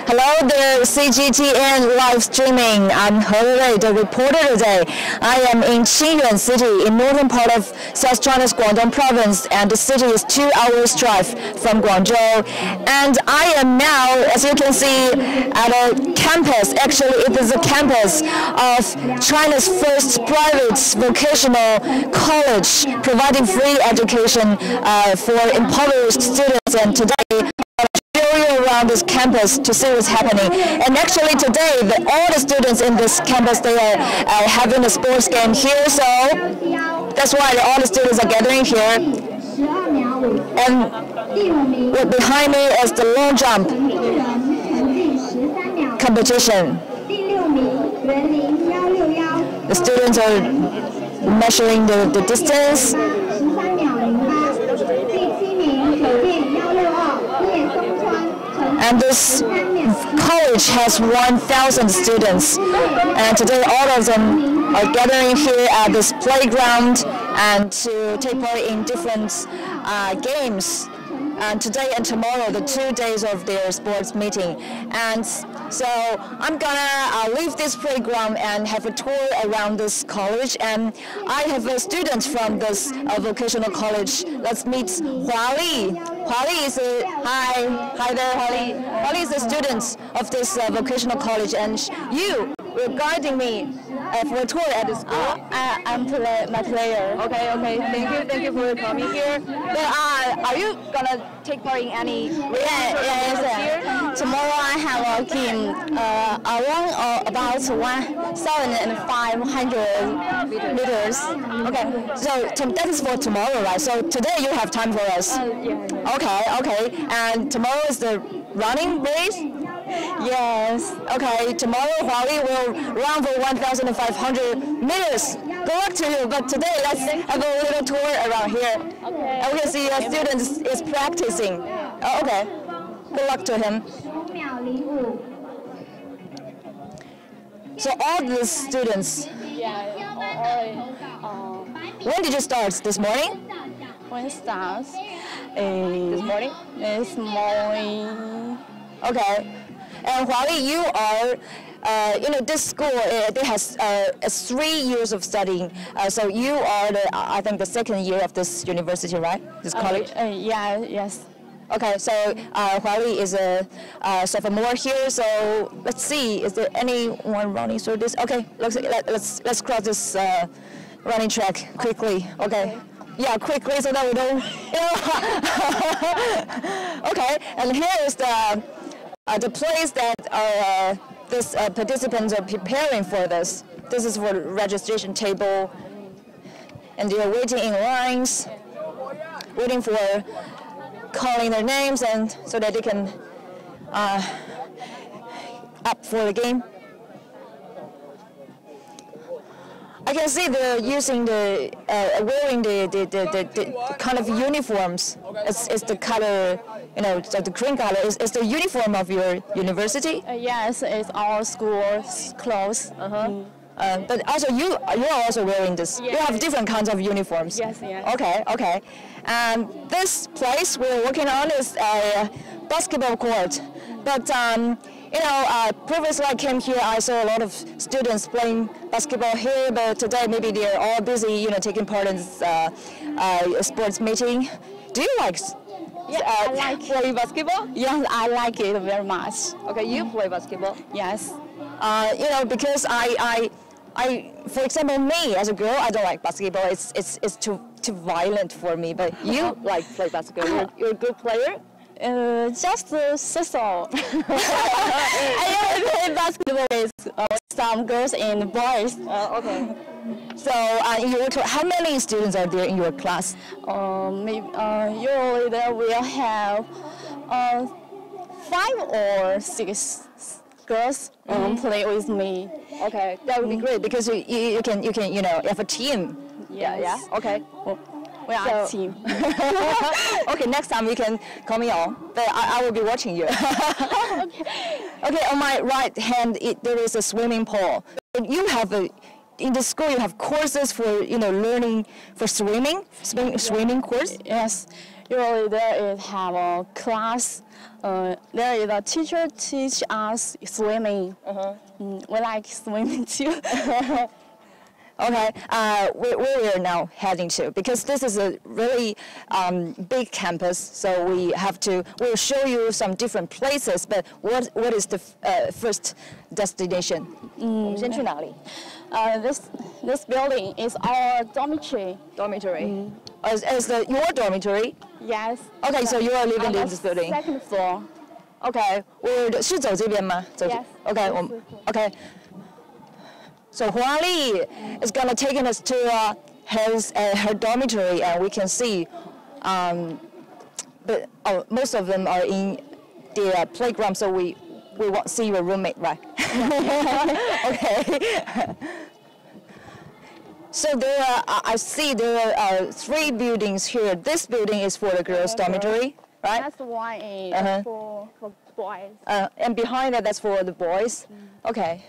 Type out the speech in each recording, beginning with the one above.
Hello there, CGTN live streaming. I'm He, the reporter today. I am in Qingyuan city in northern part of South China's Guangdong province, and the city is 2 hours drive from Guangzhou. And I am now, as you can see, at a campus. Actually, it is a campus of China's first private vocational college, providing free education for impoverished students. And today, around this campus to see what's happening. And actually today, all the students in this campus, they are having a sports game here, so that's why all the students are gathering here. And behind me is the long jump competition. The students are measuring the distance. And this college has 1,000 students, and today all of them are gathering here at this playground and to take part in different games. And today and tomorrow, the 2 days of their sports meeting. And so I'm gonna leave this playground and have a tour around this college. And I have a student from this vocational college. Let's meet Hua Li. Hua Li is hi there, Hua Li. Hua Li is a student of this vocational college, and you were guiding me for a tour at the school. I'm my player. Okay. Thank you for coming here. But are you gonna take part in any? Yes. Tomorrow I have a game around about 1,500 meters. Okay. So that is for tomorrow, right? So today you have time for us. Yeah. Okay. And tomorrow is the running race. Yes. Okay, tomorrow Hua Li will run for 1,500 meters. Good luck to you, but today let's have a little tour around here. Okay. And we can see a student is practicing. Oh, okay. Good luck to him. So all these students. When did you start? This morning? When it starts? This morning? This morning. Okay. And Hua Li, you are, this school, it has 3 years of studying. So you are, I think, the second year of this university, right? This college? Yes. Okay, so Hua Li is a sophomore here. So let's see, is there anyone running through this? Okay, let's cross this running track quickly. Okay. Yeah, quickly so that we don't, Okay, and here is the place that these participants are preparing for this. This is for the registration table, and they are waiting in lines, waiting for calling their names, and so that they can up for the game. I can see they're using wearing the kind of uniforms. It's the color, the green color. Is the uniform of your university? Yes, it's our school's clothes. But also you are also wearing this. Yes. You have different kinds of uniforms. Yes. Okay. This place we're working on is a basketball court, but previously I came here, I saw a lot of students playing basketball here, but today maybe they're all busy, taking part in this sports meeting. Do you like I like play basketball? Yes, I like it very much. Okay, you play basketball? Yes. Because I, for example, me as a girl, I don't like basketball. It's too violent for me. But you like play basketball. You're a good player. Just so. I only play basketball with some girls and boys. Okay. So, how many students are there in your class? Usually there will have 5 or 6 girls play with me. Okay, that would be great because you can you have a team. Yes. Yeah. Okay. We are a team. Okay, next time you can call me on, but I will be watching you. Okay, on my right hand there is a swimming pool. You have in the school you have courses for learning for swimming course. Yes. Usually there is have a class. There is a teacher teach us swimming. We like swimming too. Okay, where we are now heading to, because this is a really big campus, so we'll show you some different places, but what is the first destination? 我们先去哪里? This building is our dormitory. Dormitory. Is your dormitory? Yes. Okay, so you are living in this building. Second floor. Okay, 是走这边吗? Yes. Okay, okay. So Huang Li is gonna take us to her dormitory, and we can see, but most of them are in the playground, so we won't see your roommate, right? Okay. So I see there are 3 buildings here. This building is for the girls' dormitory, right? That's one is for boys. And behind that, that's for the boys. Okay.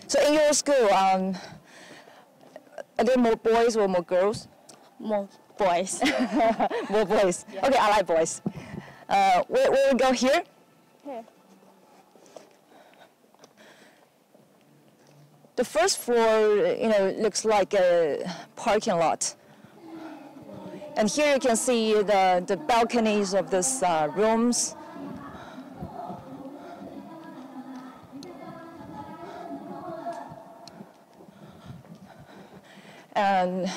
So in your school, are there more boys or more girls? More boys. More boys. Yeah. Okay, I like boys. Where we go here? Here. The first floor, looks like a parking lot. And here you can see the balconies of these rooms. And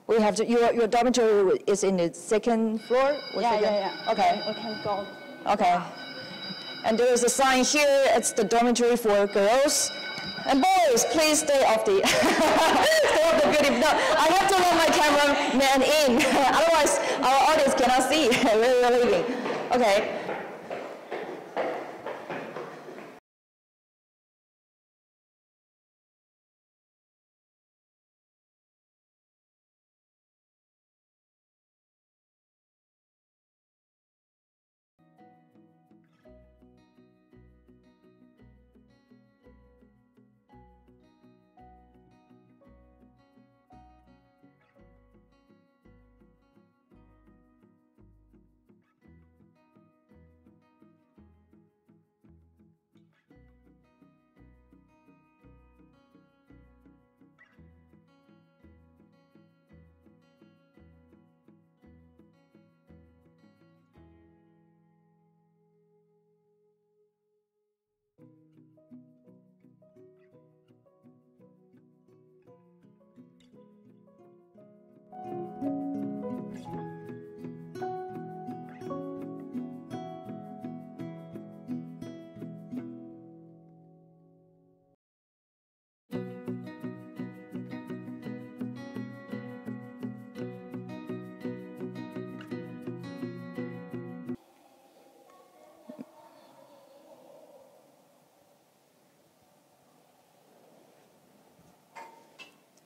we have your dormitory is in the second floor? Yeah. Okay. We can go. Okay. And there is a sign here, it's the dormitory for girls. And boys, please stay off the building. No, I have to let my cameraman in. Otherwise, our audience cannot see where we're leaving. Okay.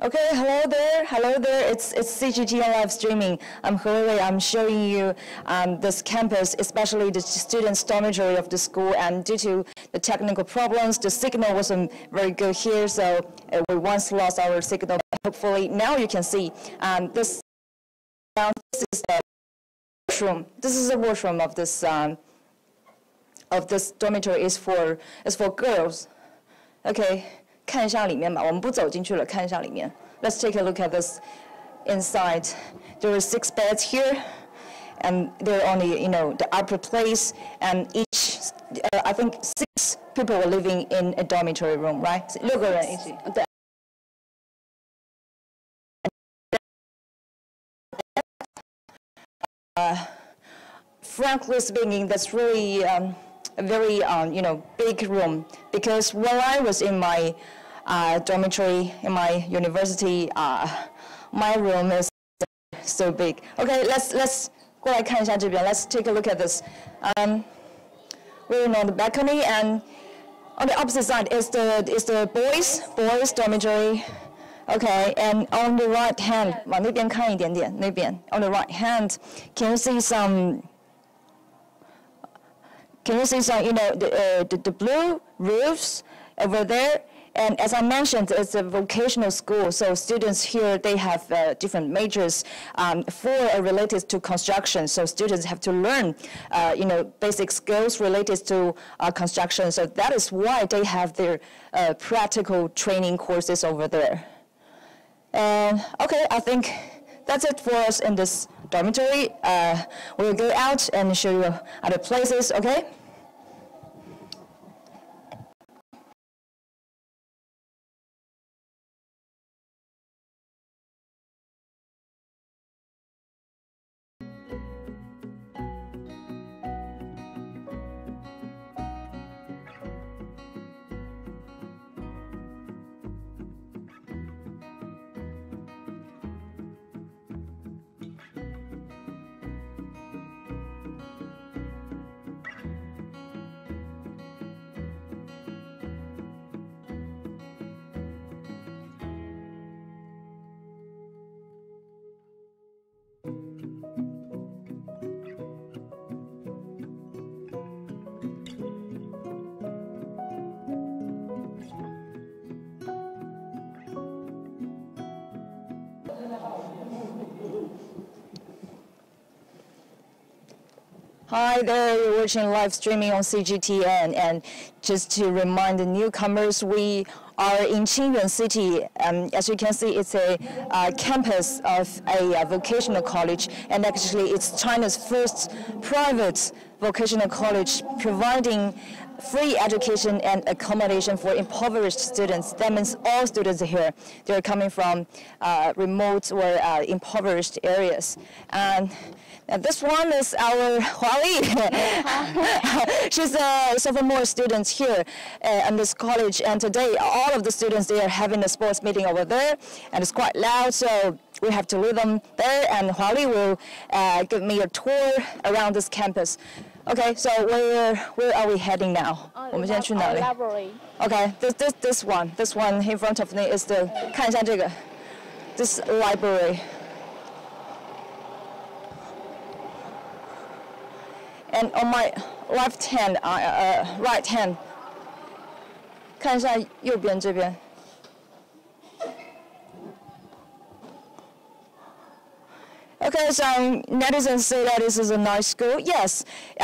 Okay, hello there. It's CGT and live streaming. I'm He. I'm showing you this campus, especially the students' dormitory of the school. And due to the technical problems, the signal wasn't very good here, so we once lost our signal. But hopefully now you can see this is the washroom. This is the washroom of this dormitory. is for girls. Okay. 看一下里面吧，我们不走进去了，看一下里面。Let's take a look at this inside. There are 6 beds here, and they're only, the upper place, and each, I think 6 people were living in a dormitory room, right? 6个人一起。对。Frankly speaking, that's really a very, big room, because when I was in my dormitory in my university, my room is so big. Okay, let's 过来看一下这边. Let's take a look at this. We're on the balcony, and on the opposite side is the boys dormitory. Okay, and on the right hand, 往那边看一点点，那边 on the right hand, can you see some? The blue roofs over there? And as I mentioned, it's a vocational school, so students here, they have different majors related to construction. So students have to learn, basic skills related to construction. So that is why they have their practical training courses over there. And okay, I think that's it for us in this dormitory. We'll go out and show you other places, okay? Hi there, you're watching live streaming on CGTN, and just to remind the newcomers, we are in Qingyuan City. As you can see, it's a campus of a vocational college, and actually it's China's first private vocational college providing free education and accommodation for impoverished students. That means all students here, they're coming from remote or impoverished areas. And this one is our Huali. She's a sophomore student here in this college, and today all of the students, they are having a sports meeting over there, and it's quite loud, so we have to leave them there, and Huali will give me a tour around this campus. Okay, so where are we heading now? Library. Okay, this one in front of me is the 看一下这个 this library. And on my right hand, 看一下右边这边。Okay, so netizens say that this is a nice school. Yes,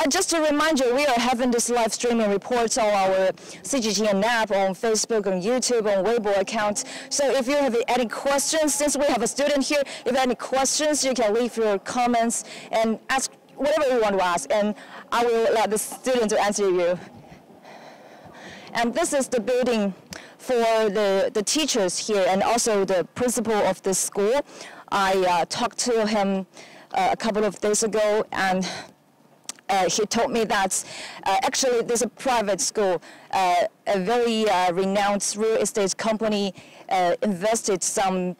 just to remind you, we are having this live streaming reports on our CGTN app, on Facebook, on YouTube, on Weibo account. So if you have any questions, since we have a student here, if you have any questions, you can leave your comments and ask whatever you want to ask, and I will let the student to answer you. And this is the building for the teachers here and also the principal of this school. I talked to him a couple of days ago, and he told me that actually there's a private school, a very renowned real estate company invested some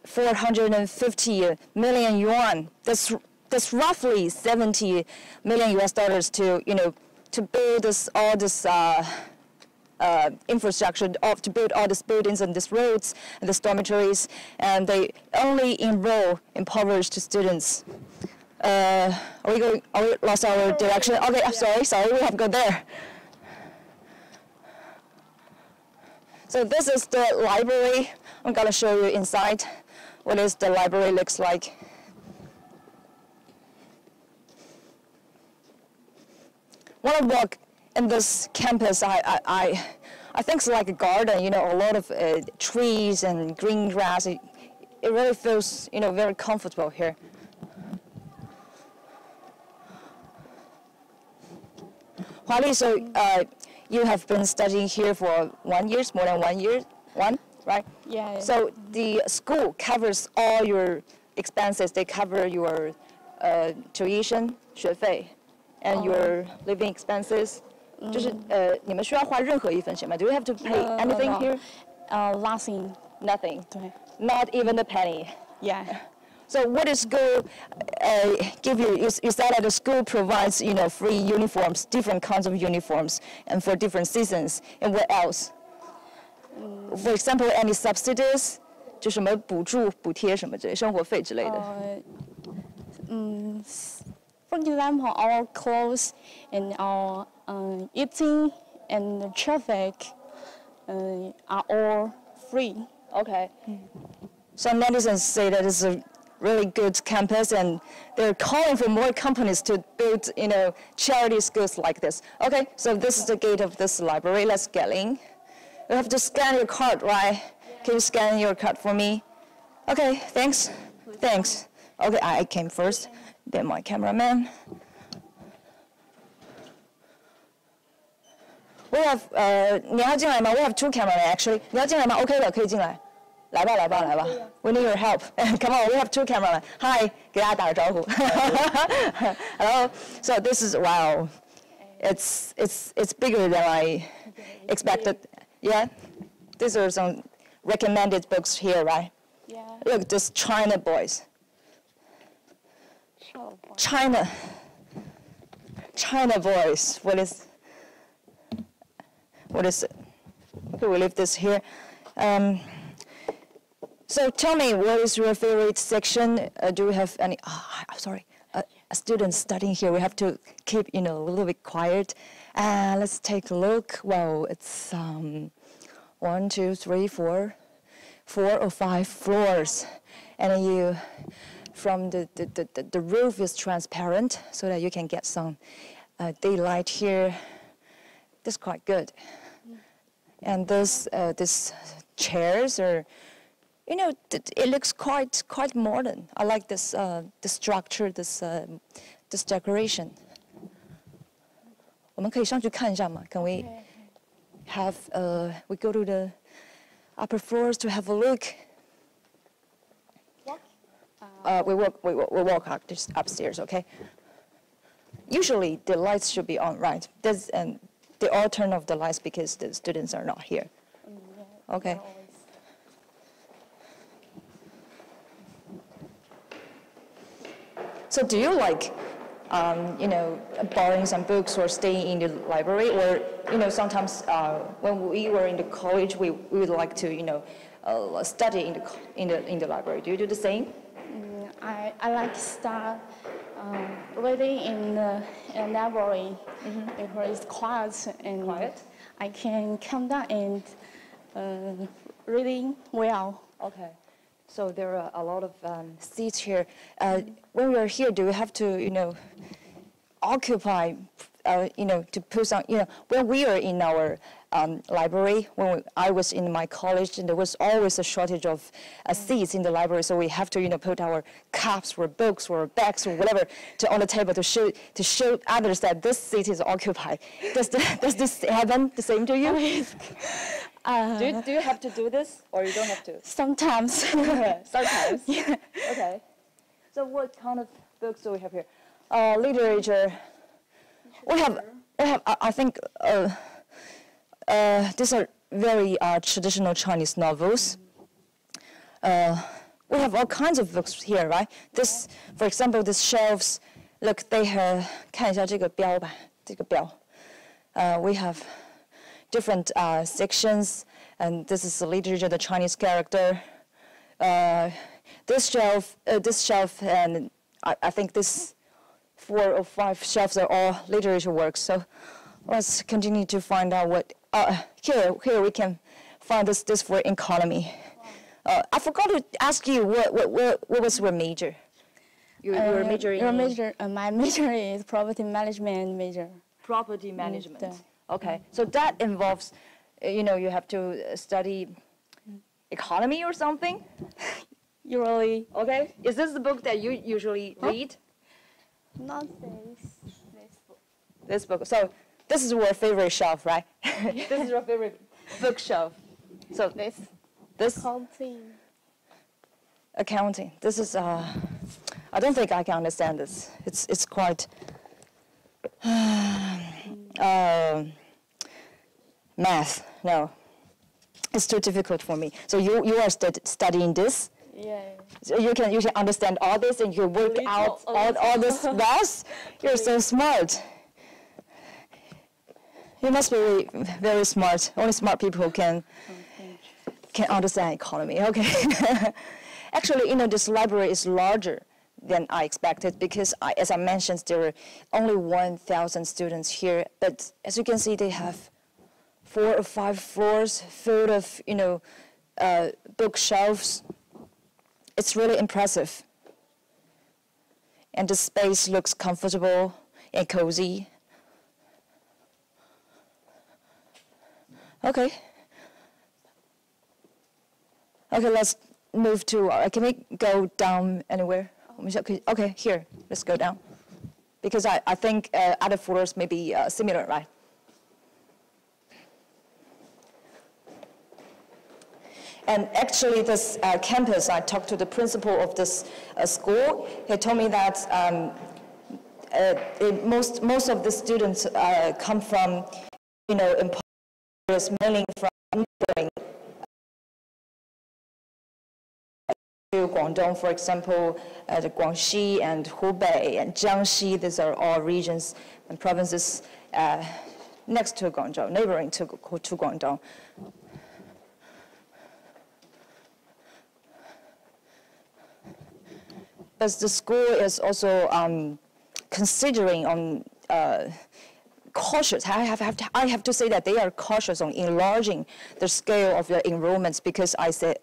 450 million yuan. That's roughly 70 million US dollars to build all this infrastructure, to build all these buildings and these roads and these dormitories, and they only enroll impoverished students. Are we lost our direction? Okay, I'm sorry, we have to go there. So this is the library. I'm gonna show you inside what is the library looks like. When I walk in this campus, I think it's like a garden, a lot of trees and green grass. It really feels, very comfortable here. Huali, so you have been studying here for 1 year, more than 1 year, right? Yeah. So the school covers all your expenses. They cover your tuition, 学费, and your living expenses. 就是你们需要花任何一分钱吗? Do you have to pay anything here? Nothing. Nothing. Not even a penny. Yeah. So what does school give you? Is that the school provides free uniforms, different kinds of uniforms, and for different seasons? And what else? For example, any subsidies? 就什么补助、补贴什么之类，生活费之类的。For example, our clothes and our eating and the traffic are all free. Okay. Some netizens say that it's a really good campus, and they're calling for more companies to build, charity schools like this. Okay, so this is the gate of this library. Let's get in. You have to scan your card, right? Can you scan your card for me? Okay, thanks. Thanks. Okay, I came first, then my cameraman. We have, 你要进来吗? We have 2 cameramen actually. 你要进来吗? OK 的，可以进来。来吧，来吧，来吧。We need your help. Come on, we have 2 cameramen. Hi, 给大家打个招呼。Hello. So this is wow. It's bigger than I expected. Yeah. These are some recommended books here, right? Yeah. Look, this China boys. China boys. What is it? Okay, we leave this here. So tell me, what is your favorite section? Do you have any? Sorry, a student studying here. We have to keep, a little bit quiet. Let's take a look. Wow, it's 1, 2, 3, 4 or 5 floors, and you, from the roof is transparent, so that you can get some daylight here. That's quite good. And this chairs are, it looks quite modern. I like this the structure, this decoration. 我们可以上去看一下吗? Can we have we go to the upper floors to have a look? We walk up upstairs, okay? Usually the lights should be on, right? They all turn off the lights because the students are not here. Okay. So do you like, borrowing some books or staying in the library, or sometimes when we were in the college, we would like to study in the library. Do you do the same? I like to start reading in the library because it's quiet and I can come down and reading well. Okay. So there are a lot of seats here. When we're here, do we have to, occupy, to put some, when we are in our library, I was in my college, and there was always a shortage of seats in the library, so we have to, put our cups or books or bags or whatever on the table to show others that this seat is occupied. Does this happen the same to you? Do you have to do this, or you don't have to? Sometimes. Sometimes. Yeah. Okay. So what kind of books do we have here? Literature. We have. I think these are very traditional Chinese novels. We have all kinds of books here, right? This, for example, these shelves. Look, they have. 看一下这个标吧，这个标。We have different sections, and this is the literature, the Chinese character. This shelf, and I think this 4 or 5 shelves are all literature works. So let's continue to find out what. Here we can find this for economy. I forgot to ask you what was your major? Your major in? My major is property management major. Property management. Okay, so that involves, you have to study economy or something? Usually. Okay, is this the book that you usually read? Not this book. This book. So this is your favorite shelf, right? This is your favorite bookshelf. So this. Accounting. This is I don't think I can understand this. It's quite. Math, no. It's too difficult for me. So you are studying this? Yeah. So you can understand all this, and you work out all this math? You're so smart. You must be very smart. Only smart people can understand economy. Okay. Actually, this library is larger than I expected, because as I mentioned, there were only 1,000 students here. But as you can see, they have 4 or 5 floors filled of, bookshelves. It's really impressive. And the space looks comfortable and cozy. Okay. Okay, let's move to, can we go down anywhere? Okay, here, let's go down. Because I think other floors may be similar, right? And actually, this campus, I talked to the principal of this school. He told me that most of the students come from, impoverished, mainly from neighboring to Guangdong, for example, the Guangxi and Hubei and Jiangxi. These are all regions and provinces next to Guangzhou, neighboring to Guangdong. But the school is also considering on cautious. I have to say that they are cautious on enlarging the scale of the enrollments because I said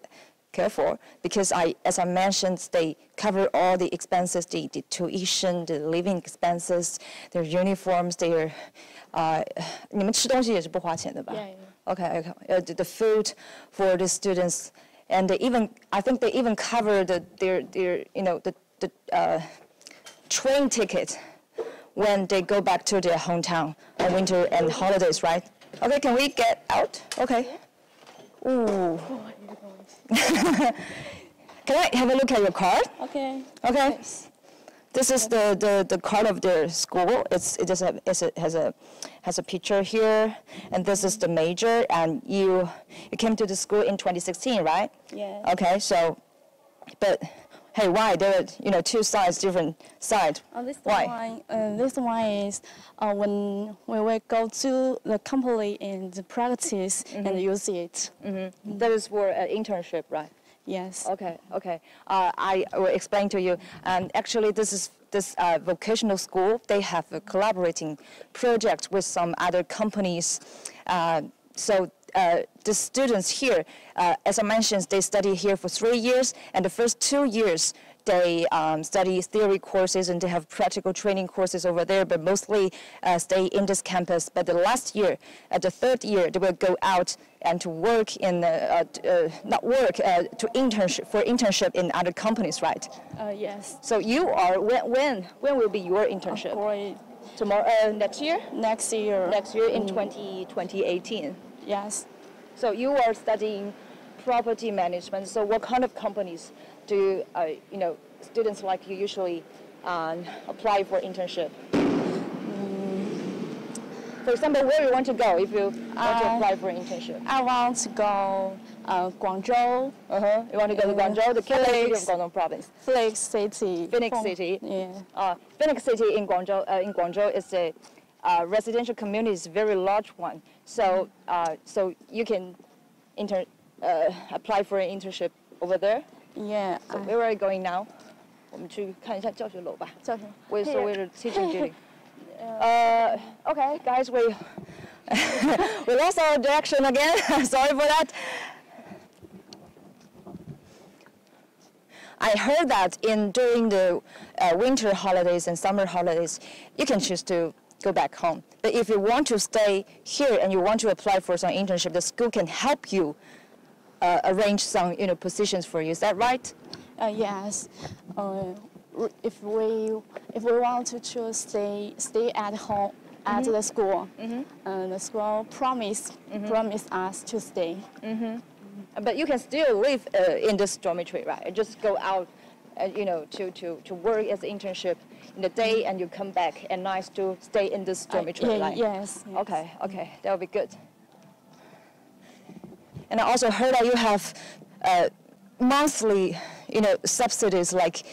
careful because as I mentioned, they cover all the expenses, the tuition, the living expenses, their uniforms, their 你们吃东西也是不花钱的吧 Okay. The food for the students, and I think they even cover the train ticket when they go back to their hometown on winter and holidays, right? Okay, can we get out? Okay. Ooh. Can I have a look at your card? Okay. Okay. Yes. This is the card of their school. It has a picture here, and this is the major. And you came to the school in 2016, right? Yeah. Okay. So, but hey, why there are two sides, different sides? Why? This one is when we will go to the company and practice and use it. That is for an internship, right? Yes. Okay. I will explain to you. Actually, this vocational school. They have a collaborating project with some other companies. So the students here, as I mentioned, they study here for 3 years, and the first 2 years they study theory courses and they have practical training courses over there, but mostly stay in this campus. But the last year, the third year, they will go out and to work in, to internship in other companies, right? Yes. So you are, when will be your internship? Tomorrow, next year? Next year. Next year in 2018. Yes. So you are studying property management. So what kind of companies do students like you usually apply for internship? For example, where you want to go if you want to apply for internship? I want to go Guangzhou. You want to go to Guangzhou, the capital city of Guangdong province. Phoenix City. Phoenix City. Yeah. Phoenix City in Guangzhou is a residential community, is a very large one. So so you can apply for an internship over there. Yeah. So where are you going now? 我们去看一下教学楼吧。教学。为所谓的 teaching building. Okay, guys, we lost our direction again. Sorry for that. I heard that during the winter holidays and summer holidays, you can choose to go back home. But if you want to stay here and you want to apply for some internship, the school can help you arrange some positions for you. Is that right? Yes. If we want to choose stay at home at the school, the school promise us to stay. But you can still live in this dormitory, right? Just go out, to work as an internship in the day, and you come back at night to stay in this dormitory, right? Yes. Okay, that would be good. And I also heard that you have monthly, subsidies like.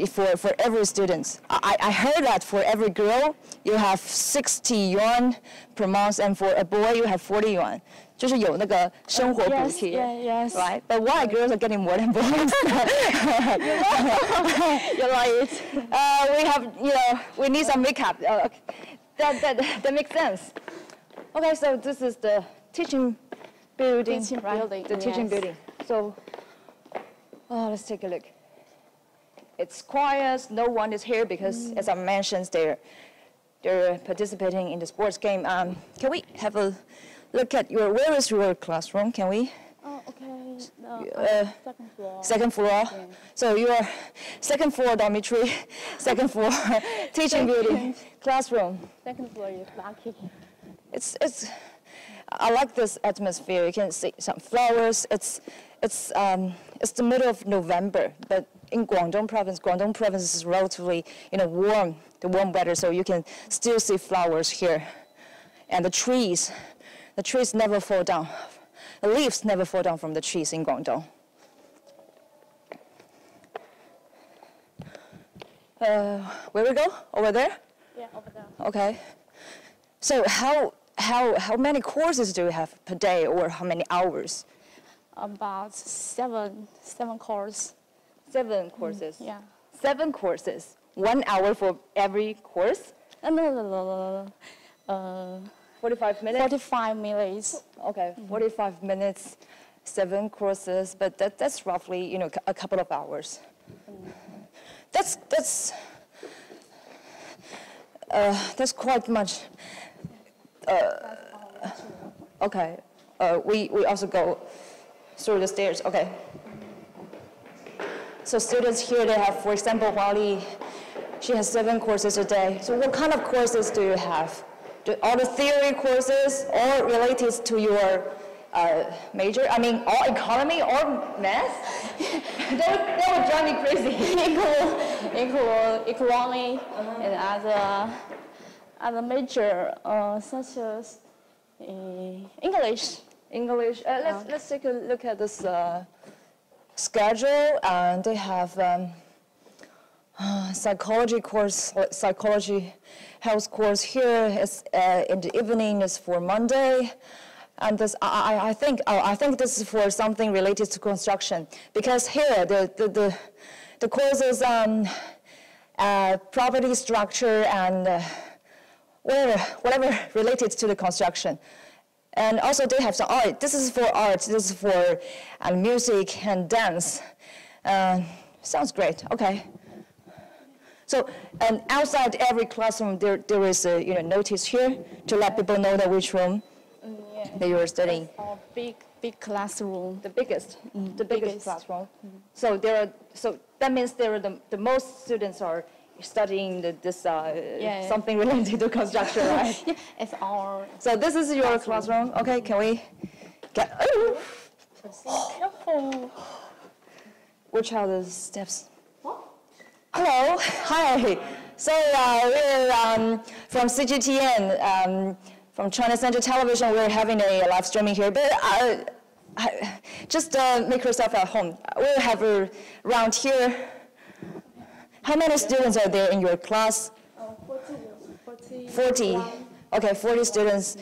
For every student. I heard that for every girl, you have 60 yuan per month, and for a boy, you have 40 yuan. 就是有那个生活补贴 yes. Right? But why girls are getting more than boys? You're right. We have, we need some makeup. That makes sense. Okay, so this is the teaching building, Teaching right? building, The teaching yes. building. So, let's take a look. It's quiet. No one is here because, as I mentioned, they're participating in the sports game. Can we have a look at where is your classroom? Can we? Oh, okay. Second floor. Second floor. Yeah. So your second floor dormitory, second floor teaching building, classroom. Second floor is lucky. I like this atmosphere. You can see some flowers. It's the middle of November, but in Guangdong province is relatively warm, the warm weather, so you can still see flowers here, and the trees never fall down. The leaves never fall down from the trees in Guangdong. Where we go? Over there? Yeah, over there. Okay. So how many courses do you have per day, or how many hours? About seven courses. 7 courses. Yeah. 7 courses. 1 hour for every course. No. 45 minutes. 45 minutes. Okay, 45 minutes, 7 courses, but that's roughly a couple of hours. That's quite much. Okay, we also go through the stairs. Okay. So students here, they have, for example, Wally, she has 7 courses a day. So what kind of courses do you have? All the theory courses, all related to your major? I mean, all economy, all math? that would drive me crazy. Economy and other major such as English. English. Let's take a look at this schedule. And they have psychology course, psychology health course here is in the evening is for Monday, and this I think this is for something related to construction, because here the courses on property structure and whatever related to the construction. And also they have some art. This is for art. This is for music and dance. Sounds great. Okay. So, and outside every classroom, there is a notice here to let people know that which room that you are studying. Our big classroom. The biggest classroom. So that means there are the most students are studying this something related to construction, right? Yeah, it's our. So this is your classroom. Okay, can we get? Oh. Careful. Watch out the steps. Hello, hi. So we're from CGTN, from China Central Television. We're having a live streaming here, but just make yourself at home. We'll have around here. How many students are there in your class? 40. Okay, 40 students.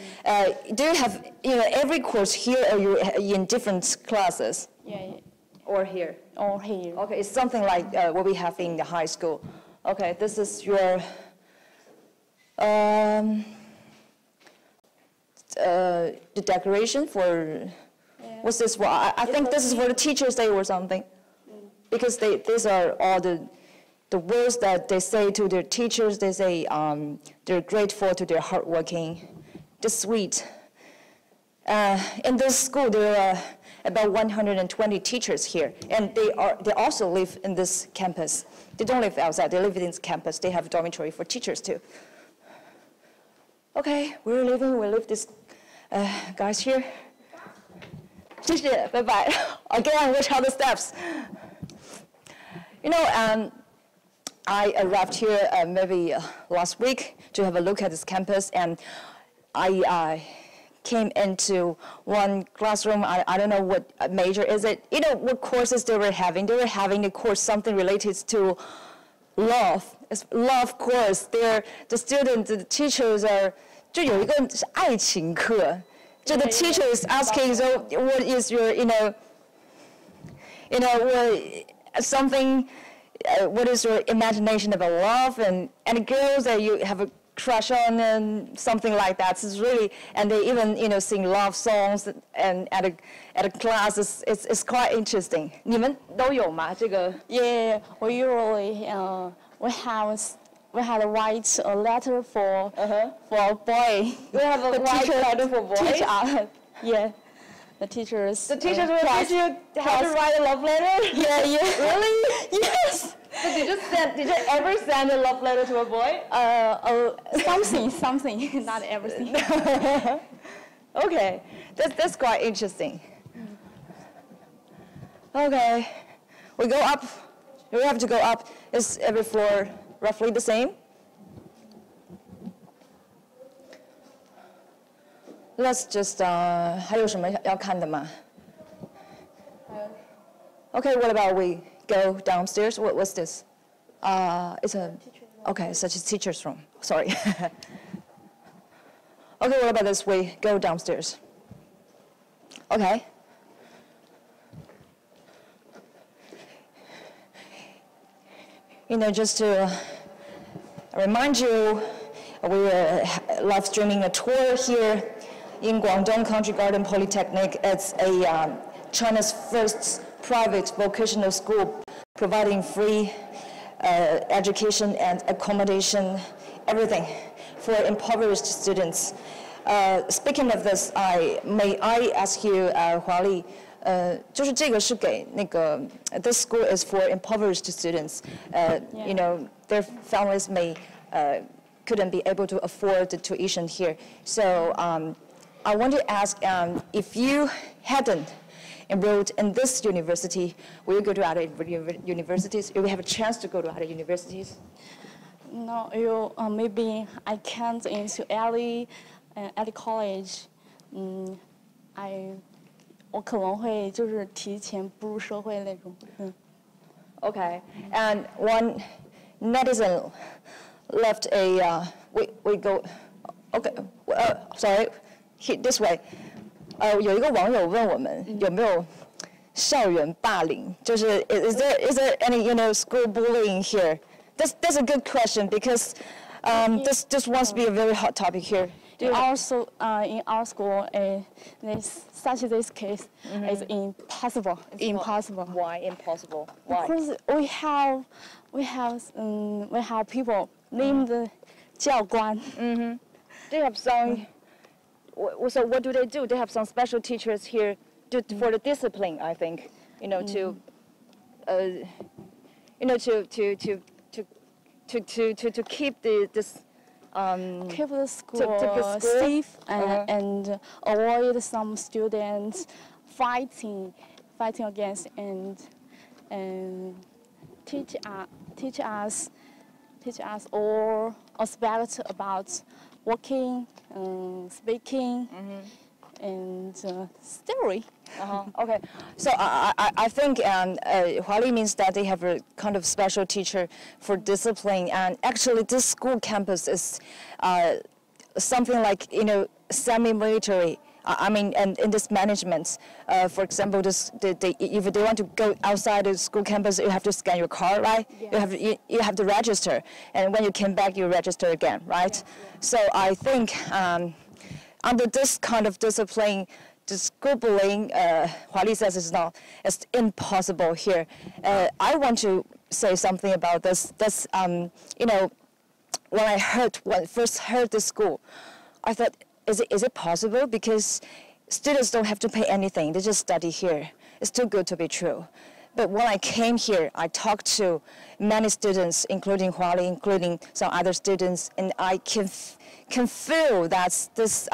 Do you have every course here, or you in different classes? Yeah. Or here? Or here. Okay, it's something like what we have in the high school. Okay, this is your the decoration for, what's this for? I think this is for the Teachers' Day or something. Because these are all the words that they say to their teachers. They say they're grateful to their hardworking, the sweet. In this school, there are about 120 teachers here, and they also live in this campus. They don't live outside, they live in this campus. They have a dormitory for teachers too. Okay, we leave these guys here. 谢谢, bye-bye. Again, watch out the steps. I arrived here maybe last week to have a look at this campus, and I came into one classroom. I don't know what major is it. What courses they were having. They were having a course, something related to love. It's love course. The students, the teachers are, 就有一个是爱情课. So the teacher is asking, so what is your, what is your imagination about love? And girls, you have a crush on something like that. It's really, and they even sing love songs and at a class. It's quite interesting. 你们都有吗？这个 Yeah, we usually we had to write a letter for a boy. We have a white letter for boys. Yeah, the teachers. The teachers will teach you how to write a love letter. Yeah. Really? Yes. So did you ever send a love letter to a boy? Something, not everything. Okay, that's quite interesting. Okay, we go up. We have to go up. Is every floor roughly the same? Let's just 还有什么要看的吗? Okay, what about we go downstairs? What's this? It's a such a teacher's room. Sorry. Okay, what about this? We go downstairs. Okay. Just to remind you, we were live streaming a tour here in Guangdong Country Garden Polytechnic. It's China's first private vocational school providing free education and accommodation, everything for impoverished students. Speaking of this, may I ask you, Huali, 就是这个是给那个 this school is for impoverished students. Their families may couldn't be able to afford the tuition here. So I want to ask if you hadn't enrolled in this university, will you go to other universities? Will you have a chance to go to other universities? No, maybe I can't into early college. 我可能会就是提前步入社会那种。Okay, and one netizen left a we go. Okay, sorry, this way. 有一个网友问我们有没有校园霸凌，就是 is there any school bullying here? That's a good question because this must be a very hot topic here. Also, in our school, this case is impossible. Impossible. Why impossible? Why? Because we have people named 教官. They have some. So what do? They have some special teachers here for the discipline. I think to keep this. Keep the school safe and avoid some students fighting against and teach us all aspects about walking, speaking, and theory. Okay, so I think Huali means that they have a kind of special teacher for discipline, and actually this school campus is something like semi-military. I mean, and in this management, for example, if they want to go outside the school campus, you have to scan your card, right? Yeah. You have to register, and when you came back, you register again, right? Yeah. So I think under this kind of discipline, the school bullying, Huali says it's impossible here. I want to say something about this. When I first heard the school, I thought, is it possible? Because students don't have to pay anything; they just study here. It's too good to be true. But when I came here, I talked to many students, including Huali, including some other students, and I can feel that this.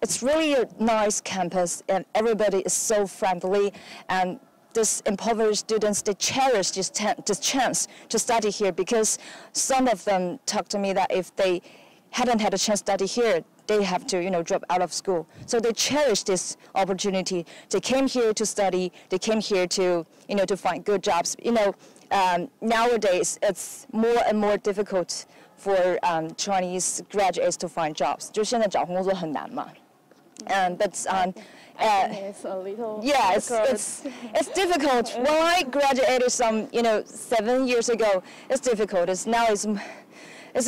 It's really a nice campus, and everybody is so friendly. And these impoverished students, they cherish this chance to study here because some of them talked to me that if they hadn't had a chance to study here, they have to, drop out of school. So they cherish this opportunity. They came here to study. They came here to, to find good jobs. Nowadays it's more and more difficult for Chinese graduates to find jobs. 就现在找工作很难嘛。And that's it's a little it's difficult. When I graduated 7 years ago, it's difficult. Now it's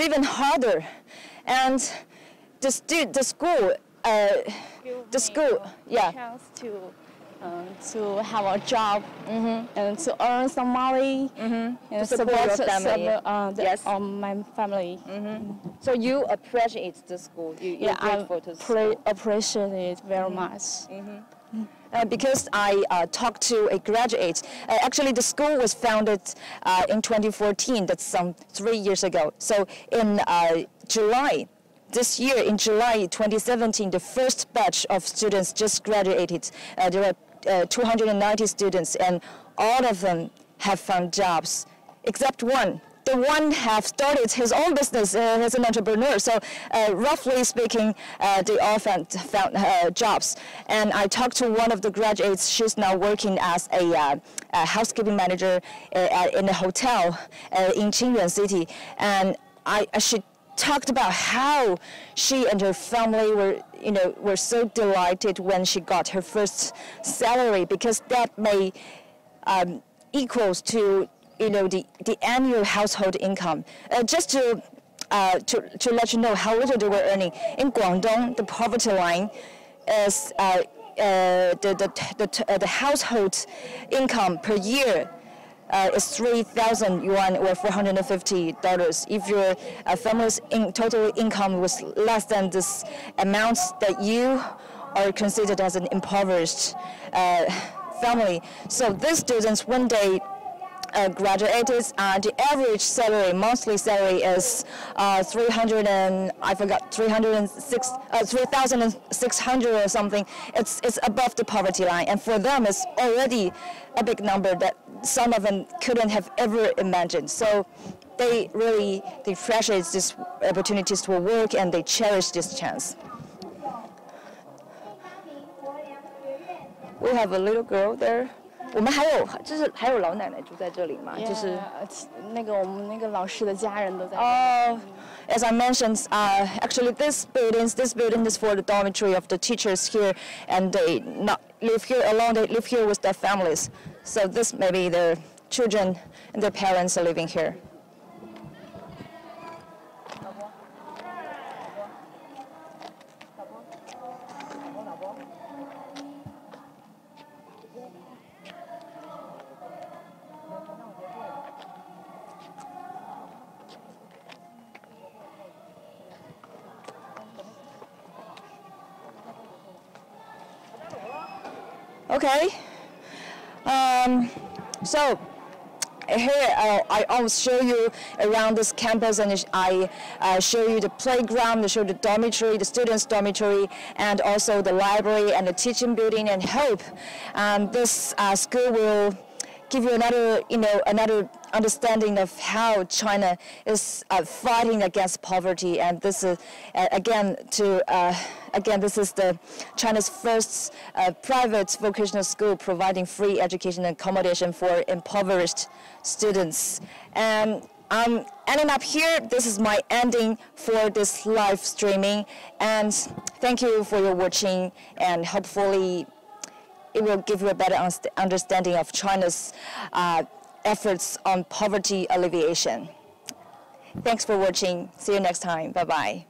even harder. And the school, yeah. Chance to have a job and to earn some money and to support your family. Yes. My family. So you appreciate the school. You're grateful to the school. Appreciate it very much. Because I talked to a graduate. Actually, the school was founded in 2014. That's some 3 years ago. So in July. This year, in July 2017, the first batch of students just graduated. There are 290 students, and all of them have found jobs, except one. The one have started his own business as an entrepreneur. So roughly speaking, they all found jobs. And I talked to one of the graduates. She's now working as a housekeeping manager in a hotel in Qingyuan city. And she talked about how she and her family were so delighted when she got her first salary, because that may equals to the annual household income. Just to let you know how little they were earning. In Guangdong, the poverty line is the household income per year is 3,000 yuan or $450. If your family's total income was less than this amount, that you are considered as an impoverished family. So these students, when they graduated, the average salary, monthly salary is 3,600 or something. It's above the poverty line, and for them, it's already a big number that some of them couldn't have ever imagined. So they appreciate these opportunities to work, and they cherish this chance. We have a little girl there. 我们还有老奶奶住在这里吗？就是我们那个老师的家人都在。As I mentioned, actually this building is for the dormitory of the teachers here, and they not live here alone. They live here with their families. So this maybe their children and their parents are living here. Okay, so here I'll show you around this campus, and I show you the playground, I show the dormitory, the students' dormitory, and also the library and the teaching building, and hope this school will give you another understanding of how China is fighting against poverty. And this is this is China's first private vocational school providing free education and accommodation for impoverished students. And I'm ending up here. This is my ending for this live streaming. And thank you for your watching, and hopefully it will give you a better understanding of China's efforts on poverty alleviation. Thanks for watching. See you next time. Bye-bye.